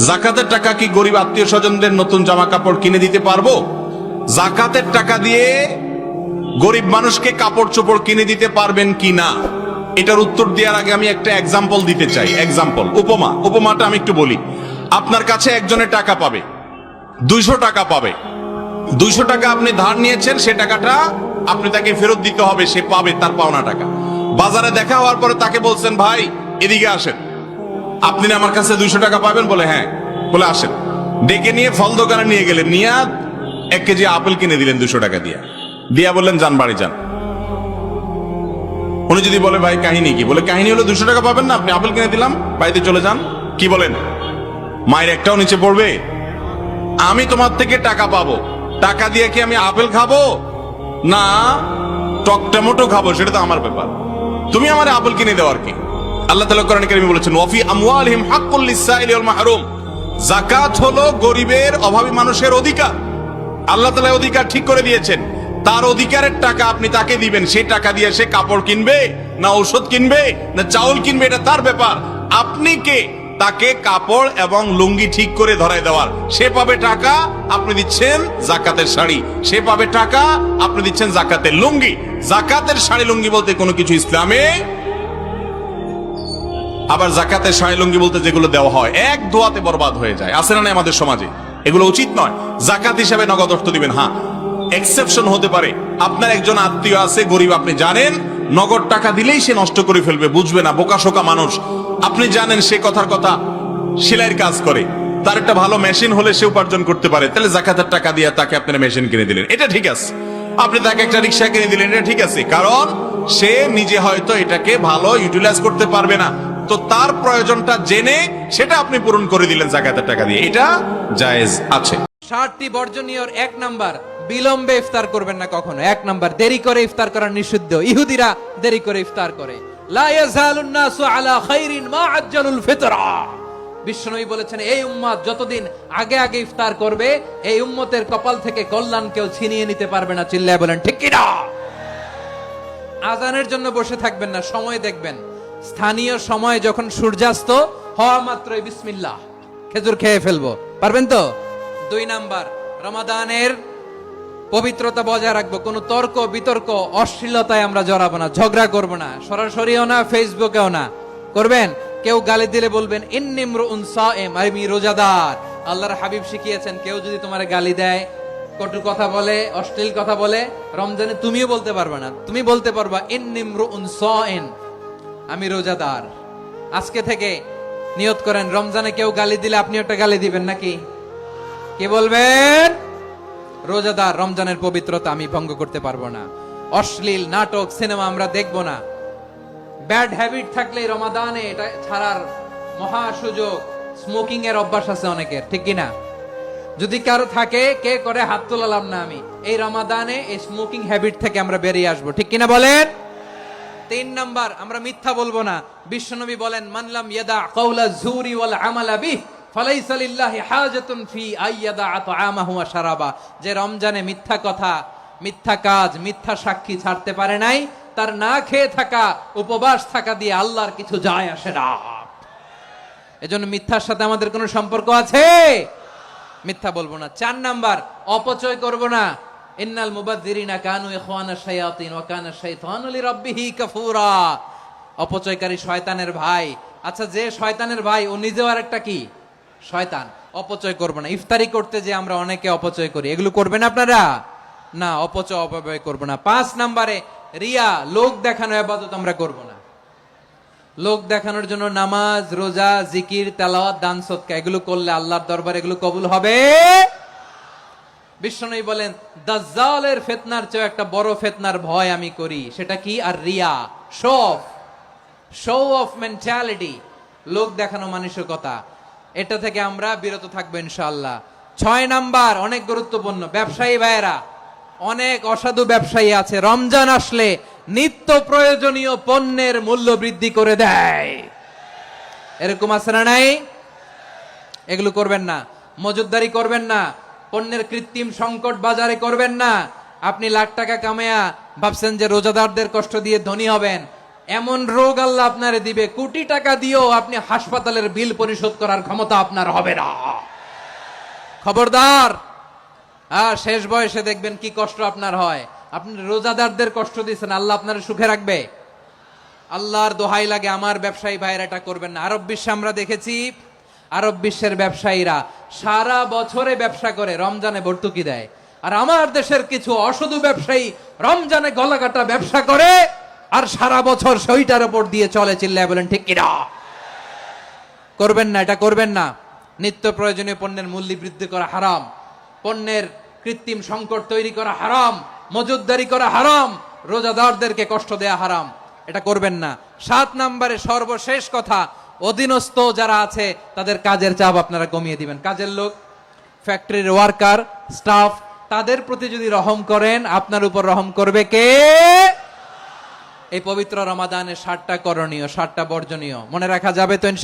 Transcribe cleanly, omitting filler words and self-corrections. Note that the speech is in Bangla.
জাকাতের টাকা কি গরিব আত্মীয় স্বজনদের নতুন জামা কাপড় কিনে দিতে পারবো? জাকাতের টাকা দিয়ে গরিব মানুষকে কাপড় চোপড় কিনে দিতে পারবেন কি না, এটার উত্তর দেওয়ার আগে আমি একটা এক্সাম্পল দিতে চাই। এক্সাম্পল, উপমাটা আমি একটু বলি। আপনার কাছে একজনের টাকা পাবে, 200 টাকা পাবে। 200 টাকা আপনি ধার নিয়েছেন, সে টাকাটা আপনি তাকে ফেরত দিতে হবে, সে পাবে তার পাওনা টাকা। বাজারে দেখা হওয়ার পরে তাকে বলছেন, ভাই এদিকে আসেন, আপনি না আমার কাছে 200 টাকা পাবেন? বলে হ্যাঁ। বলে আসেন। ডেকে নিয়ে ফল দোকানে নিয়ে গেলেন, নিয়ে 1 কেজি আপেল কিনে দিলেন 200 টাকা দিয়া বললেন যান বাড়ি যান। উনি যদি বলে ভাই কাহিনী কি? বলে কাহিনী হলো 200 টাকা পাবেন না, আপনি আপেল কিনে দিলাম, বাড়িতে চলে যান। কি বলেন? মায়ের একটাও নিচে পড়বে? আমি তোমার থেকে টাকা পাবো, টাকা দিয়ে কি আমি আপেল খাবো না টক টমেটো খাবো সেটা তো আমার ব্যাপার, তুমি আমার আপেল কিনে দেওয়ার কি? আল্লাহ তাআলা কোরআনে কারিমে বলেছেন, ওয়াফি আমওয়ালিহিম হাক্কুল লিসাইলি ওয়াল মাহরুম। যাকাত হলো গরিবের, অভাবী মানুষের অধিকার। আল্লাহ তাআলা অধিকার ঠিক করে দিয়েছেন, তার অধিকারের টাকা আপনি তাকে দিবেন। সেই টাকা দিয়ে সে কাপড় কিনবে না ঔষধ কিনবে না চাউল কিনবে, এটা তার ব্যাপার। আপনি কে তাকে কাপড় এবং লুঙ্গি ঠিক করে ধরায় দেওয়ার? সে পাবে টাকা, আপনি দিচ্ছেন জাকাতের শাড়ি। সে পাবে টাকা, আপনি দিচ্ছেন জাকাতের লুঙ্গি। জাকাতের শাড়ি লুঙ্গি বলতে কোনো কিছু ইসলামে, আবার জাকাতের শাড়ি লুঙ্গি বলতে যেগুলো দেওয়া হয় এক দোয়াতে বরবাদ হয়ে যায়, আছে না আমাদের সমাজে? এগুলো উচিত নয়। জাকাত হিসাবে নগদ অর্থ দিবেন। হ্যাঁ, এক্সেপশন হতে পারে, আপনার একজন আত্মীয় আছে গরিব, আপনি জানেন নগদ টাকা দিলেই সে নষ্ট করে ফেলবে, বুঝবে না, বোকাশোকা মানুষ। আপনি জানেন সে কথার কথা সেলাইয়ের কাজ করে, তার একটা ভালো মেশিন হলে সে উপার্জন করতে পারে, তাহলে জাকাতের টাকা দিয়ে তাকে আপনারা মেশিন কিনে দিলেন, এটা ঠিক আছে। আপনি তাকে একটা রিক্সা কিনে দিলেন, এটা ঠিক আছে, কারণ সে নিজে হয়তো এটাকে ভালো ইউটিলাইজ করতে পারবে না, তো তার প্রয়োজনটা জেনে সেটা আপনি পূরণ করে দিলেন জাকাতের টাকা দিয়ে, এটা জায়েজ আছে। 60টি বর্জনীয়র 1 নাম্বার, বিলম্বে ইফতার করবেন না কখনো। 1 নাম্বার, দেরি করে ইফতার করা নিষিদ্ধ। ইহুদিরা দেরি করে ইফতার করে। লা ইয়াজালুন নাসু আলা খাইরিন মা আজ্জালুল ফিতরা। বিশ্বনবী বলেছেন, এই উম্মত যতদিন আগে আগে ইফতার করবে, এই উম্মতের কপাল থেকে কল্যাণ কেউ ছিনিয়ে নিতে পারবে না। চিল্লায় বলেন ঠিক কি না? আজানের জন্য বসে থাকবেন না, সময় দেখবেন। স্থানীয় সময় যখন সূর্যাস্ত হওয়া মাত্রই বিসমিল্লাহ, খেজুর খেয়ে ফেলবো, পারবেন তো? 2 নাম্বার, রমাদানের পবিত্রতা বজায় রাখবো। কোনো তর্ক বিতর্ক অশ্লীলতায় আমরা জড়াবো না, ঝগড়া করবো না, সরাসরিও না, ফেসবুকেও না। করবেন? কেউ গালি দিলে বলবেন ইন্নিমরুউন সায়েম, আমি রোজাদার। আল্লাহর হাবিব শিখিয়েছেন, কেউ যদি তোমার গালি দেয়, কটু কথা বলে, অশ্লীল কথা বলে, রমজানে তুমিও বলতে পারবে না, তুমি বলতে পারবা ইন্নিমরুউন সায়েম, আমি রোজাদার। আজকে থেকে নিয়ত করেন, রমজানে কেউ গালি দিলে আপনি একটা গালি দিবেন নাকি? কি বলবেন? রোজাদার, রমজানের পবিত্রতা আমি ভঙ্গ করতে পারবো না। অশ্লীল নাটক সিনেমা আমরা দেখবো না। ব্যাড হ্যাবিট থাকলে রমাদানে এটা ছাড়ার মহা সুযোগ। স্মোকিং এর অভ্যাস আছে অনেকের, ঠিক কিনা? যদি কারো থাকে, কে করে হাত তোলালাম না আমি, এই রমাদানে এই স্মোকিং হ্যাবিট থেকে আমরা বেরিয়ে আসবো, ঠিক কিনা বলেন? 3 নাম্বার, আমরা মিথ্যা বলবো না। বিশ্বনবী বলেন, মানলাম ইয়াদা কাওলা যুরি ওয়াল আমালা বিহি ফালাইসা লিল্লাহি হাজাতুন ফি আইয়াদা আতআমাহু ওয়া শারাবা। যে রমজানে মিথ্যা কথা, মিথ্যা কাজ, মিথ্যা সাক্ষী ছাড়তে পারে নাই, তার না খেয়ে থাকা, উপবাস থাকা দিয়ে আল্লাহর কিছু যায় আসে না। এজন্য মিথ্যার সাথে আমাদের কোনো সম্পর্ক আছে? মিথ্যা বলবো না। 4 নাম্বার, অপচয় করব না। ইন্নাল মুবাযযিরিনা কানু ইখওয়ানাশ শায়াতিন ওয়া কানা শাইতানু লিরাব্বিহি কাফুরা। অপচয়কারী শয়তানের ভাই। আচ্ছা, যে শয়তানের ভাই, ও নিজেও আরেকটা কি? শয়তান। অপচয় করব না। ইফতারি করতে যে আমরা অনেকে অপচয় করি, এগুলো করবেন আপনারা না। অপব্যয় করব না। 5 নাম্বারে, রিয়া, লোক দেখানো ইবাদত আমরা করব না। লোক দেখানোর জন্য নামাজ, রোজা, জিকির, তেলাওয়াত, দান সদকা এগুলো করলে আল্লাহর দরবারে এগুলো কবুল হবে। বিশ্বনবী বলেন, দাজ্জালের ফিতনার চেয়ে একটা বড় ফিতনার ভয় আমি করি, সেটা কি? আর রিয়া, শো অফ মেন্টালিটি, লোক দেখানো মানসিকতা। এটা থেকে আমরা বিরত থাকবো ইনশাআল্লাহ। 6 নাম্বার, অনেক গুরুত্বপূর্ণ। ব্যবসায়ী ভাইয়েরা, অনেক অসাধু ব্যবসায়ী আছে, রমজান আসলে নিত্য প্রয়োজনীয় পণ্যের মূল্য বৃদ্ধি করে দেয়। এরকম আছে না নাই? এগুলো করবেন না। মজুদদারি করবেন না। পণ্যের কৃত্রিম সংকট বাজারে করবেন না। আপনি লাখ টাকা কামায়া ভাবছেন যে রোজাদারদের কষ্ট দিয়ে ধনী হবেন, এমন রোগ আল্লাহ আপনারে দিবে, কোটি টাকা দিয়েও আপনি হাসপাতালের বিল পরিশোধ করার ক্ষমতা আপনার হবে না। খবরদার। শেষ বয়সে দেখবেন কি কষ্ট আপনার হয়। আপনি রোজাদারদের কষ্ট দিচ্ছেন, আল্লাহ আপনার সুখে রাখবে? আল্লাহর দোহাই লাগে, আমার ব্যবসায়ী ভাইয়েরা এটা করবেন না। আরব বিশ্বে আমরা দেখেছি, আরব বিশ্বের ব্যবসায়ীরা সারা বছরে ব্যবসা করে, রমজানে ভর্তুকি দেয়। আর আমার দেশের কিছু অসাধু ব্যবসায়ী রমজানে গলাকাটা ব্যবসা করে আর সারা বছর সইটার উপর দিয়ে চলে। চিল্লায় বলেন ঠিক কিনা? করবেন না, এটা করবেন না। নিত্য প্রয়োজনীয় পণ্যের মূল্য বৃদ্ধি করা হারাম, পণ্যের কৃত্রিম সংকট তৈরি করা হারাম, মজুতদারি করা হারাম, রোজাদারদেরকে কষ্ট দেয়া হারাম, এটা করবেন না। 7 নম্বরে সর্বশেষ কথা, অধীনস্থ যারা আছে তাদের কাজের চাপ আপনারা কমিয়ে দিবেন। কাজের লোক, ফ্যাক্টরির ওয়ার্কার, স্টাফ, তাদের প্রতি যদি রহম করেন, আপনার উপর রহম করবে কে? এই পবিত্র রমাদানের 7টা করণীয়, 7টা বর্জনীয় মনে রাখা যাবে তো ইনশাআল্লাহ?